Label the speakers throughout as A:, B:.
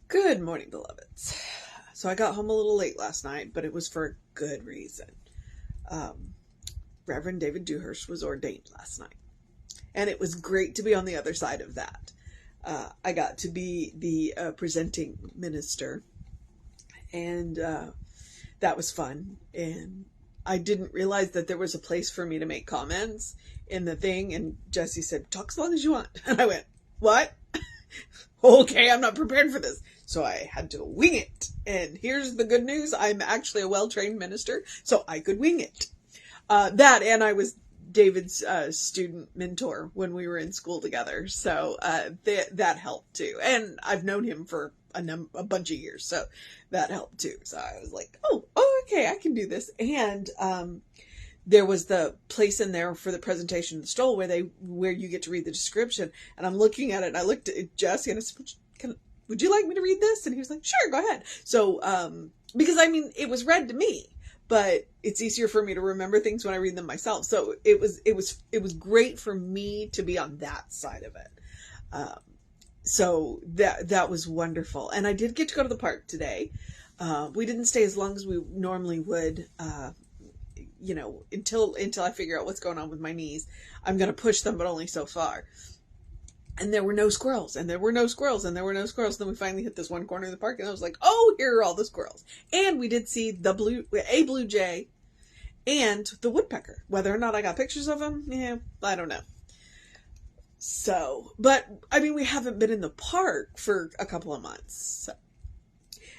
A: Good morning, beloveds. So I got home a little late last night, but it was for a good reason. Um, Reverend David Dewhurst was ordained last night, and it was great to be on the other side of that. I got to be the presenting minister, and that was fun. And I didn't realize that there was a place for me to make comments in the thing, and Jesse said, "Talk as long as you want." And I went, "What?" Okay, I'm not prepared for this. So I had to wing it. And here's the good news. I'm actually a well-trained minister, so I could wing it. That, and I was David's student mentor when we were in school together. So that helped too. And I've known him for a bunch of years, so that helped too. So I was like, oh, okay, I can do this. And there was the place in there for the presentation of the stole where you get to read the description. And I'm looking at it, and I looked at Jesse and I said, would you like me to read this? And he was like, sure, go ahead. So, because I mean, it was read to me, but it's easier for me to remember things when I read them myself. So it was great for me to be on that side of it. So that was wonderful. And I did get to go to the park today. We didn't stay as long as we normally would, until I figure out what's going on with my knees. I'm going to push them, but only so far. And there were no squirrels, and there were no squirrels, and there were no squirrels. Then we finally hit this one corner of the park, and I was like, oh, here are all the squirrels. And we did see a blue jay and the woodpecker. Whether or not I got pictures of them, I don't know. So, but, I mean, we haven't been in the park for a couple of months. So.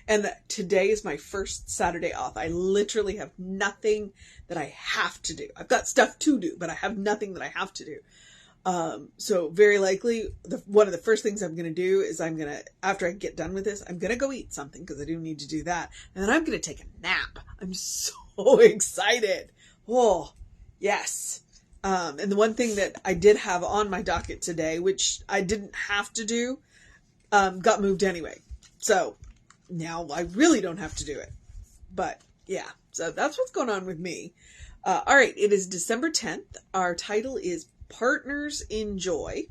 A: And today is my first Saturday off. I literally have nothing that I have to do. I've got stuff to do, but I have nothing that I have to do. So very likely one of the first things I'm going to do is after I get done with this, I'm going to go eat something because I do need to do that. And then I'm going to take a nap. I'm so excited. Oh, yes. And the one thing that I did have on my docket today, which I didn't have to do, got moved anyway. So now I really don't have to do it. But yeah, so that's what's going on with me. All right. It is December 10th. Our title is Partners in Joy.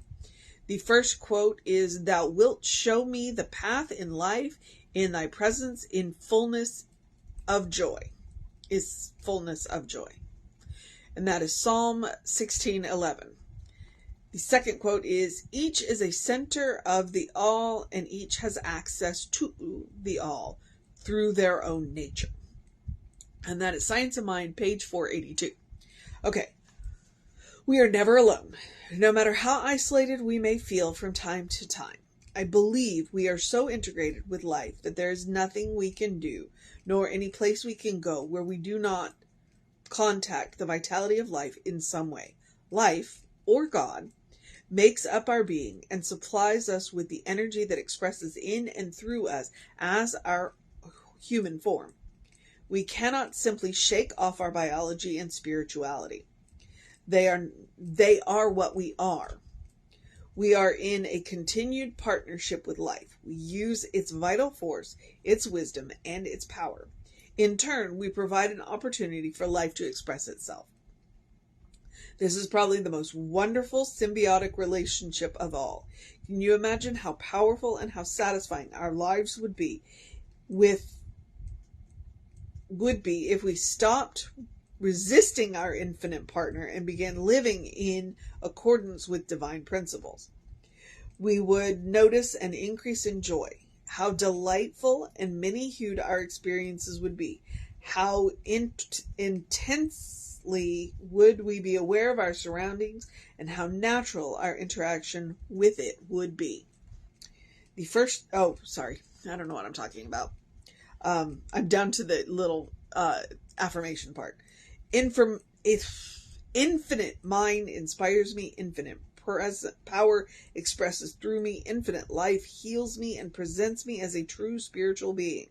A: The first quote is, "Thou wilt show me the path in life, in thy presence in fullness of joy." Is fullness of joy. And that is Psalm 16:11. The second quote is, "Each is a center of the all, and each has access to the all through their own nature." And that is Science of Mind, page 482. Okay. We are never alone, no matter how isolated we may feel from time to time. I believe we are so integrated with life that there is nothing we can do, nor any place we can go where we do not contact the vitality of life in some way. Life, or God, makes up our being and supplies us with the energy that expresses in and through us as our human form. We cannot simply shake off our biology and spirituality. They are what we are. We are in a continued partnership with life. We use its vital force, its wisdom, and its power. In turn, we provide an opportunity for life to express itself. This is probably the most wonderful symbiotic relationship of all. Can you imagine how powerful and how satisfying our lives would be if we stopped resisting our infinite partner and began living in accordance with divine principles? We would notice an increase in joy. How delightful and many-hued our experiences would be. How intensely would we be aware of our surroundings, and how natural our interaction with it would be. I don't know what I'm talking about. I'm down to the little affirmation part. Infinite mind inspires me, infinite power expresses through me, infinite life heals me and presents me as a true spiritual being.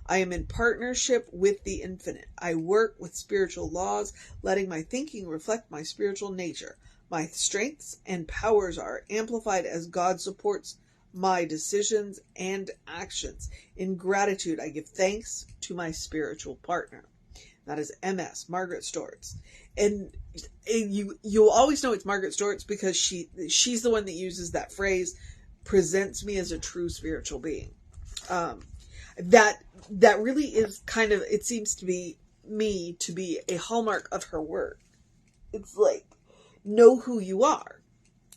A: I am in partnership with the infinite. I work with spiritual laws, letting my thinking reflect my spiritual nature. My strengths and powers are amplified as God supports my decisions and actions. In gratitude, I give thanks to my spiritual partner. That is MS, Margaret Stortz. And you'll always know it's Margaret Stortz because she's the one that uses that phrase, presents me as a true spiritual being. That really is kind of, it seems to be a hallmark of her work. It's like, know who you are.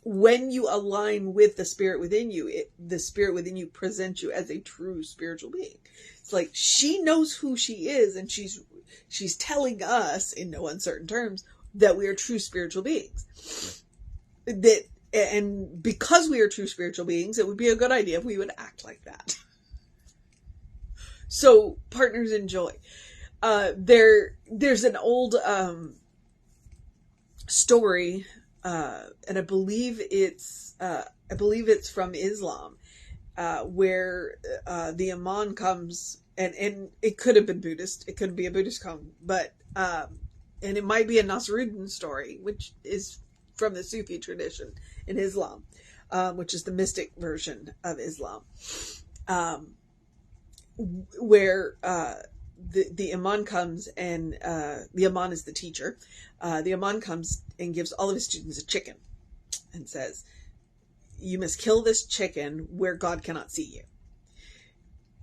A: When you align with the spirit within you, the spirit within you presents you as a true spiritual being. It's like, she knows who she is, and she's telling us in no uncertain terms that we are true spiritual beings. And because we are true spiritual beings, it would be a good idea if we would act like that. So, partners in joy. There's an old story, and I believe it's from Islam, where the Imam comes, and it could have been Buddhist, it could be a Buddhist come, but and it might be a Nasruddin story, which is from the Sufi tradition in Islam, which is the mystic version of Islam, where the Imam comes, and the Imam is the teacher. The Imam comes and gives all of his students a chicken and says, you must kill this chicken where God cannot see you.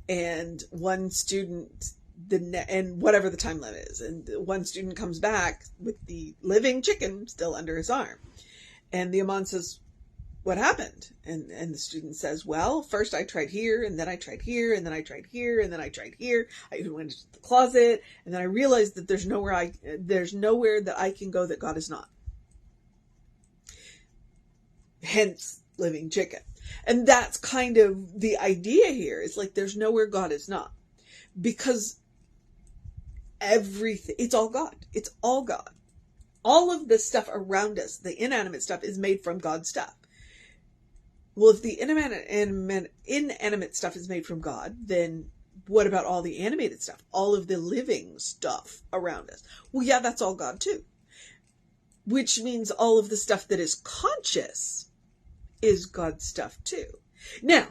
A: And one student, and whatever the time limit is, and one student comes back with the living chicken still under his arm. And the Imam says, what happened? And the student says, well, first I tried here, and then I tried here, and then I tried here, and then I tried here. I even went into the closet, and then I realized that there's nowhere that I can go that God is not. Hence, living chicken. And that's kind of the idea here. It's like, there's nowhere God is not. Because everything, it's all God. It's all God. All of the stuff around us, the inanimate stuff, is made from God's stuff. Well, if the inanimate stuff is made from God, then what about all the animated stuff? All of the living stuff around us? Well, yeah, that's all God too. Which means all of the stuff that is conscious is God's stuff too. Now,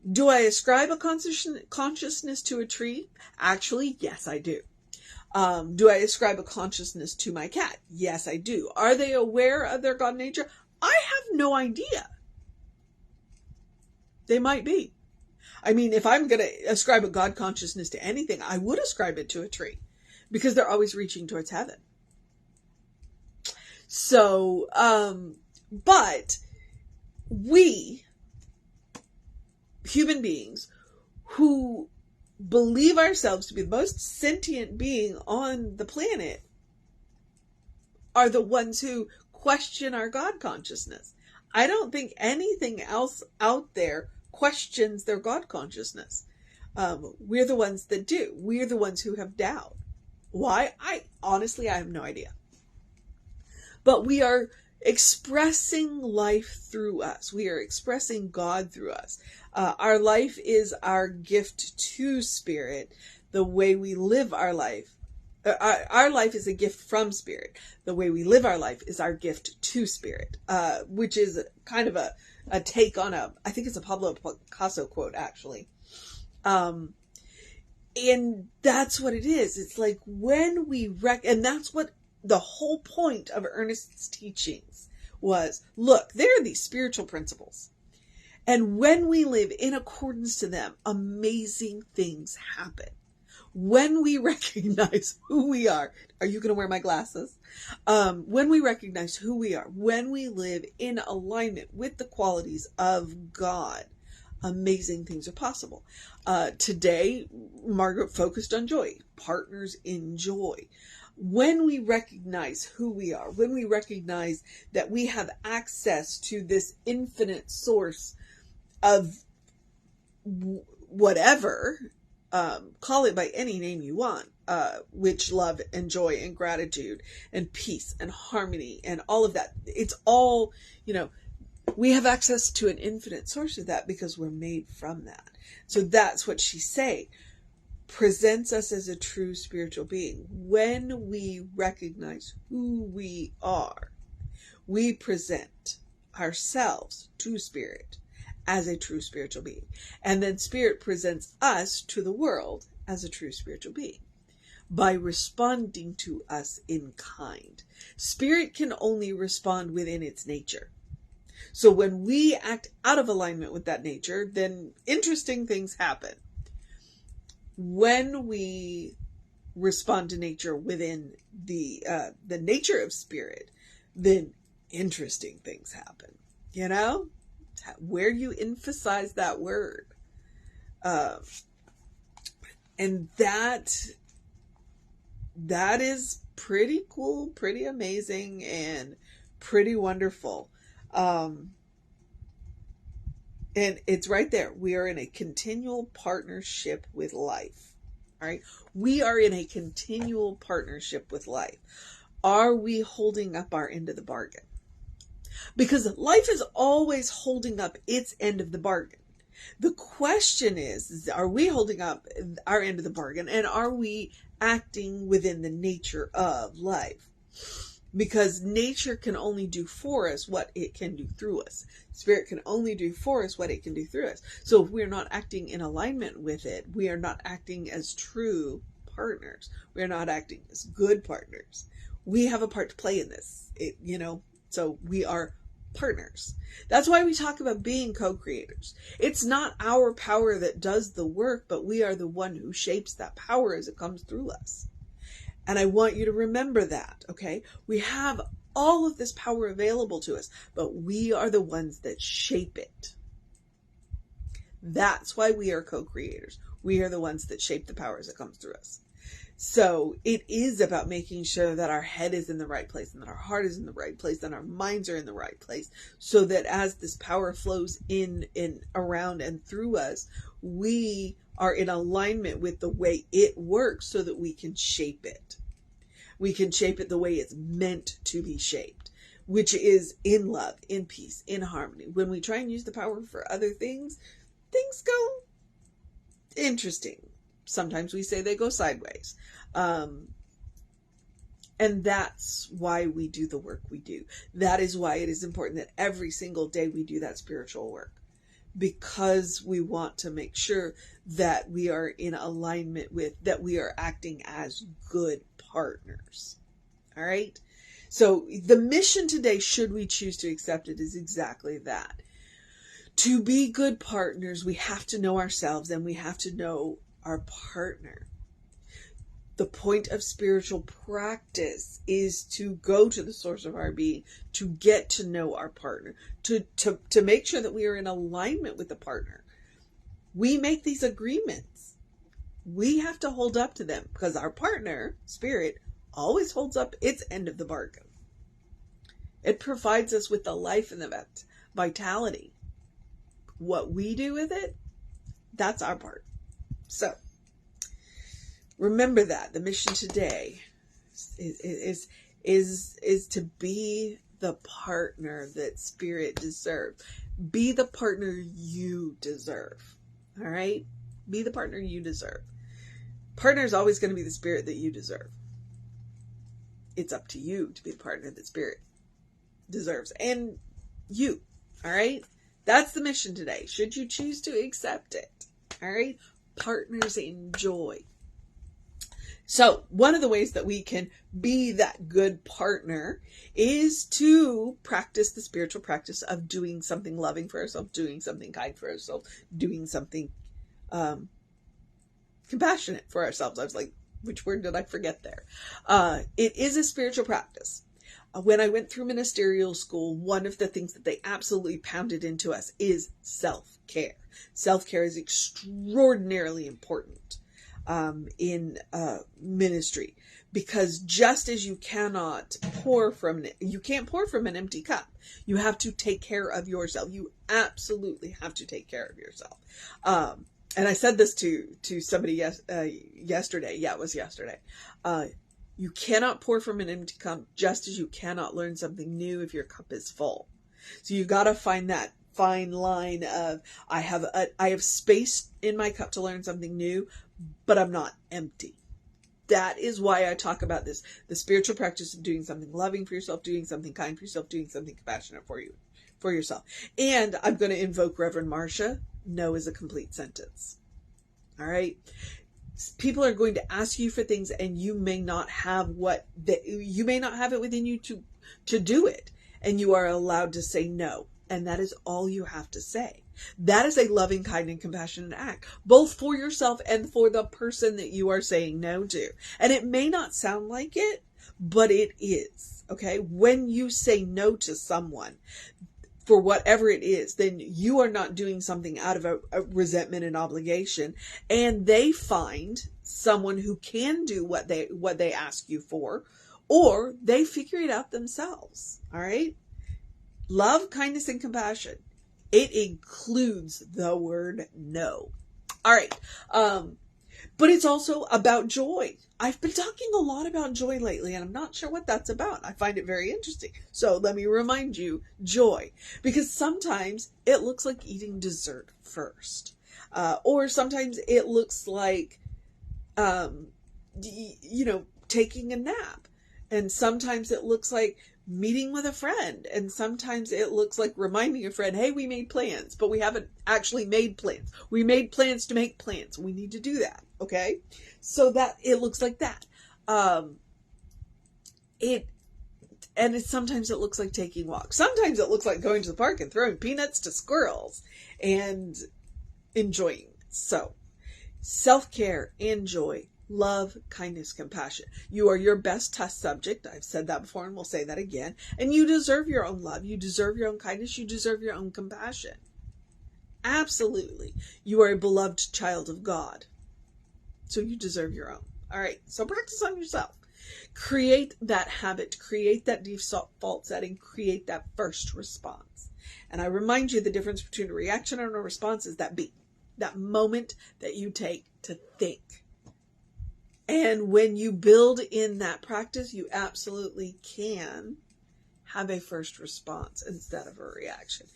A: do I ascribe a consciousness to a tree? Actually, yes, I do. Do I ascribe a consciousness to my cat? Yes, I do. Are they aware of their God nature? I have no idea. They might be. I mean, if I'm going to ascribe a God consciousness to anything, I would ascribe it to a tree, because they're always reaching towards heaven. So, but we, human beings, who believe ourselves to be the most sentient being on the planet, are the ones who question our God consciousness. I don't think anything else out there questions their God consciousness. We're the ones that do. We're the ones who have doubt. Why? I have no idea. But we are expressing life through us. We are expressing God through us. Our life is our gift to Spirit. The way we live our life, our life is a gift from Spirit. The way we live our life is our gift to Spirit, which is kind of a take on I think it's a Pablo Picasso quote, actually. And that's what it is. It's like, when we and that's what the whole point of Ernest's teachings was. Look, there are these spiritual principles. And when we live in accordance to them, amazing things happen. When we recognize who we are you going to wear my glasses? When we recognize who we are, when we live in alignment with the qualities of God, amazing things are possible. Today, Margaret focused on joy, partners in joy. When we recognize who we are, when we recognize that we have access to this infinite source of whatever, call it by any name you want, which love and joy and gratitude and peace and harmony and all of that. It's all, we have access to an infinite source of that because we're made from that. So that's what she's saying. Presents us as a true spiritual being. When we recognize who we are, we present ourselves to Spirit as a true spiritual being. And then Spirit presents us to the world as a true spiritual being by responding to us in kind. Spirit can only respond within its nature. So when we act out of alignment with that nature, then interesting things happen. when we respond to nature within the nature of spirit, then interesting things happen. You know, where you emphasize that word, and that is pretty cool, pretty amazing, and pretty wonderful. And it's right there. We are in a continual partnership with life. All right. We are in a continual partnership with life. Are we holding up our end of the bargain? Because life is always holding up its end of the bargain. The question is, are we holding up our end of the bargain, and are we acting within the nature of life? Because nature can only do for us what it can do through us. Spirit can only do for us what it can do through us. So if we're not acting in alignment with it, we are not acting as true partners. We are not acting as good partners. We have a part to play in this, so we are partners. That's why we talk about being co-creators. It's not our power that does the work, but we are the one who shapes that power as it comes through us. And I want you to remember that, okay? We have all of this power available to us, but we are the ones that shape it. That's why we are co-creators. We are the ones that shape the power as it comes through us. So it is about making sure that our head is in the right place, and that our heart is in the right place, and our minds are in the right place, so that as this power flows in, around, and through us, we are in alignment with the way it works, so that we can shape it. We can shape it the way it's meant to be shaped, which is in love, in peace, in harmony. When we try and use the power for other things, things go interesting. Sometimes we say they go sideways. And that's why we do the work we do. That is why it is important that every single day we do that spiritual work. Because we want to make sure that we are in alignment with, that we are acting as good partners. All right? So the mission today, should we choose to accept it, is exactly that. To be good partners, we have to know ourselves, and we have to know our partner. The point of spiritual practice is to go to the source of our being, to get to know our partner, to make sure that we are in alignment with the partner. We make these agreements. We have to hold up to them, because our partner, spirit, always holds up its end of the bargain. It provides us with the life and the vitality. What we do with it, that's our part. So, remember that the mission today is to be the partner that spirit deserves. Be the partner you deserve. All right? Be the partner you deserve. Partner is always going to be the spirit that you deserve. It's up to you to be the partner that spirit deserves. And you. All right? That's the mission today. Should you choose to accept it. All right? Partners in joy. So one of the ways that we can be that good partner is to practice the spiritual practice of doing something loving for ourselves, doing something kind for ourselves, doing something compassionate for ourselves. I was like, which word did I forget there? It is a spiritual practice. When I went through ministerial school, one of the things that they absolutely pounded into us is self-care. Self-care is extraordinarily important in ministry, because just as you can't pour from an empty cup. You have to take care of yourself. You absolutely have to take care of yourself. And I said this to somebody yesterday. Yeah, it was yesterday. You cannot pour from an empty cup, just as you cannot learn something new if your cup is full. So you got to find that fine line of, I have space in my cup to learn something new, but I'm not empty. That is why I talk about this, the spiritual practice of doing something loving for yourself, doing something kind for yourself, doing something compassionate for yourself. And I'm going to invoke Reverend Marcia. No is a complete sentence. All right. People are going to ask you for things, and you may not have it within you to do it. And you are allowed to say no. And that is all you have to say. That is a loving, kind, and compassionate act, both for yourself and for the person that you are saying no to. And it may not sound like it, but it is. Okay? When you say no to someone, for whatever it is, then you are not doing something out of a resentment and obligation. And they find someone who can do what they ask you for, or they figure it out themselves. All right? Love, kindness, and compassion. It includes the word no. All right. But it's also about joy. I've been talking a lot about joy lately, and I'm not sure what that's about. I find it very interesting. So let me remind you, joy. Because sometimes it looks like eating dessert first. Or sometimes it looks like, taking a nap. And sometimes it looks like meeting with a friend. And sometimes it looks like reminding a friend, hey, we made plans, but we haven't actually made plans. We made plans to make plans. We need to do that. Okay. So that it looks like that. Sometimes it looks like taking walks. Sometimes it looks like going to the park and throwing peanuts to squirrels and enjoying. So self-care and joy. Love, kindness, compassion. You are your best test subject. I've said that before and we'll say that again. And you deserve your own love. You deserve your own kindness. You deserve your own compassion. Absolutely. You are a beloved child of God. So you deserve your own. All right. So practice on yourself. Create that habit. Create that default setting. Create that first response. And I remind you the difference between a reaction and a response is that beat. That moment that you take to think. And when you build in that practice, you absolutely can have a first response instead of a reaction.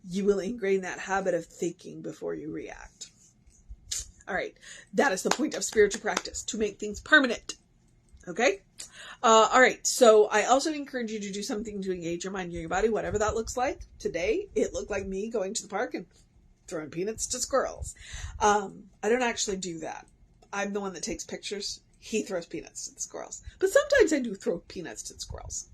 A: You will ingrain that habit of thinking before you react. All right. That is the point of spiritual practice, to make things permanent. Okay? All right. So I also encourage you to do something to engage your mind and your body, whatever that looks like. Today, it looked like me going to the park and throwing peanuts to squirrels. I don't actually do that. I'm the one that takes pictures. He throws peanuts to the squirrels. But sometimes I do throw peanuts to the squirrels.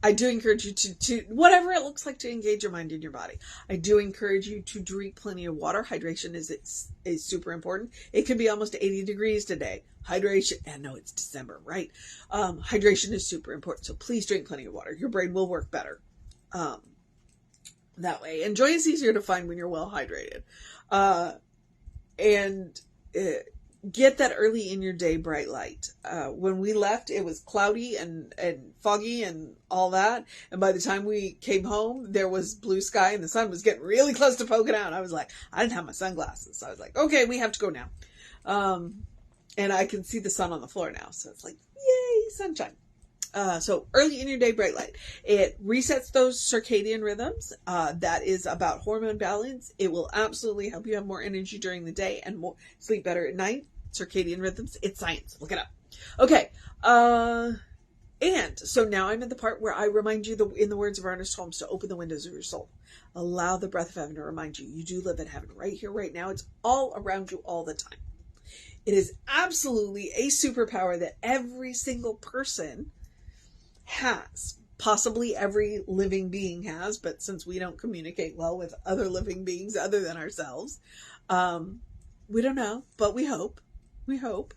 A: I do encourage you to whatever it looks like to engage your mind and your body. I do encourage you to drink plenty of water. Hydration is super important. It could be almost 80 degrees today. Hydration, and no, it's December, right? Hydration is super important. So please drink plenty of water. Your brain will work better that way. And joy is easier to find when you're well hydrated. Get that early in your day bright light. When we left, it was cloudy and foggy and all that. And by the time we came home, there was blue sky and the sun was getting really close to poking out. I was like, I didn't have my sunglasses. So I was like, okay, we have to go now. And I can see the sun on the floor now. So it's like, yay, sunshine. So early in your day, bright light. It resets those circadian rhythms. That is about hormone balance. It will absolutely help you have more energy during the day and sleep better at night. Circadian rhythms. It's science. Look it up. Okay. And so now I'm at the part where I remind you, in the words of Ernest Holmes, to open the windows of your soul. Allow the breath of heaven to remind you. You do live in heaven right here, right now. It's all around you all the time. It is absolutely a superpower that every single person has. Possibly every living being has, but since we don't communicate well with other living beings other than ourselves, we don't know, but we hope. We hope.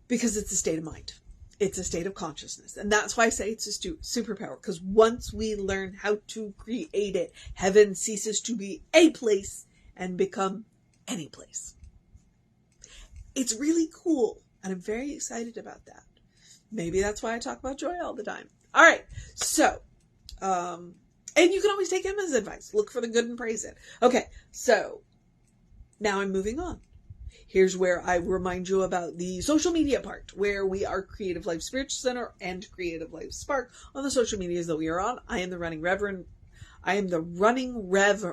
A: Because it's a state of mind. It's a state of consciousness. And that's why I say it's a superpower. Because once we learn how to create it, heaven ceases to be a place and become any place. It's really cool. And I'm very excited about that. Maybe that's why I talk about joy all the time. All right. So, and you can always take Emma's advice. Look for the good and praise it. Okay. So now I'm moving on. Here's where I remind you about the social media part, where we are Creative Life Spiritual Center and Creative Life Spark on the social medias that we are on. I am the running Rev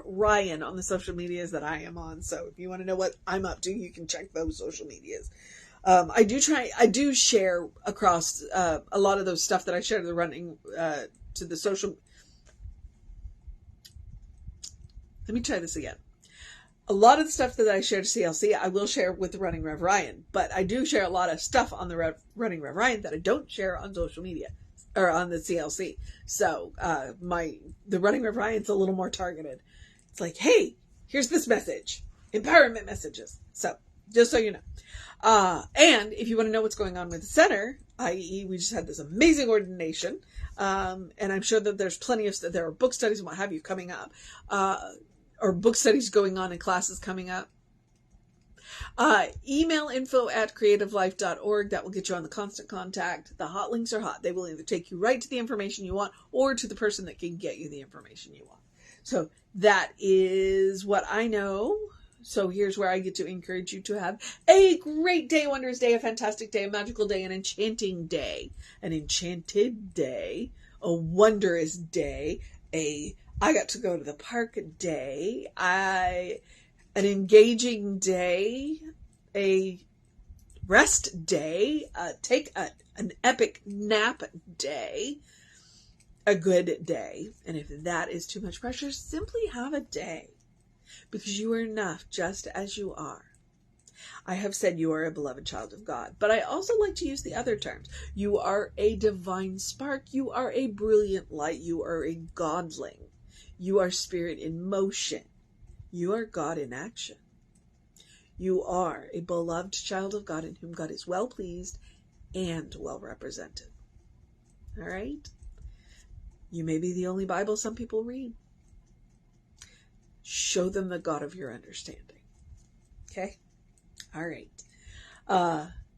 A: Ryan on the social medias that I am on. So if you want to know what I'm up to, you can check those social medias. I do share across a lot of those stuff that I share to the running, to the social. Let me try this again. a lot of the stuff that I share to CLC, I will share with the Running Rev Ryan, but I do share a lot of stuff on the Running Rev Ryan that I don't share on social media or on the CLC. So, the Running Rev Ryan's a little more targeted. It's like, hey, here's this message, empowerment messages. So, just so you know. And if you want to know what's going on with the center, i.e. we just had this amazing ordination, and I'm sure that there's plenty of, there are book studies and what have you coming up, or book studies going on and classes coming up. Email info@creativelife.org. That will get you on the constant contact. The hot links are hot. They will either take you right to the information you want or to the person that can get you the information you want. So that is what I know. So here's where I get to encourage you to have a great day, a wondrous day, a fantastic day, a magical day, an enchanting day, an enchanted day, a wondrous day, I got to go to the park day, an engaging day, a rest day, take an epic nap day, a good day. And if that is too much pressure, simply have a day. Because you are enough just as you are. I have said you are a beloved child of God, but I also like to use the other terms. You are a divine spark. You are a brilliant light. You are a godling. You are spirit in motion. You are God in action. You are a beloved child of God in whom God is well pleased and well represented. All right? You may be the only Bible some people read. Show them the God of your understanding. Okay? All right.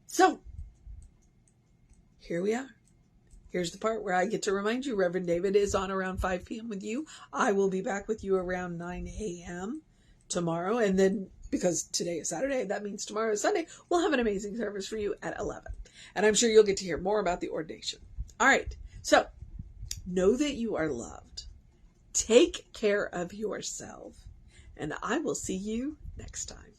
A: So, here we are. Here's the part where I get to remind you, Reverend David is on around 5 p.m. with you. I will be back with you around 9 a.m. tomorrow. And then, because today is Saturday, that means tomorrow is Sunday, we'll have an amazing service for you at 11. And I'm sure you'll get to hear more about the ordination. All right. So, know that you are loved. Take care of yourself, and I will see you next time.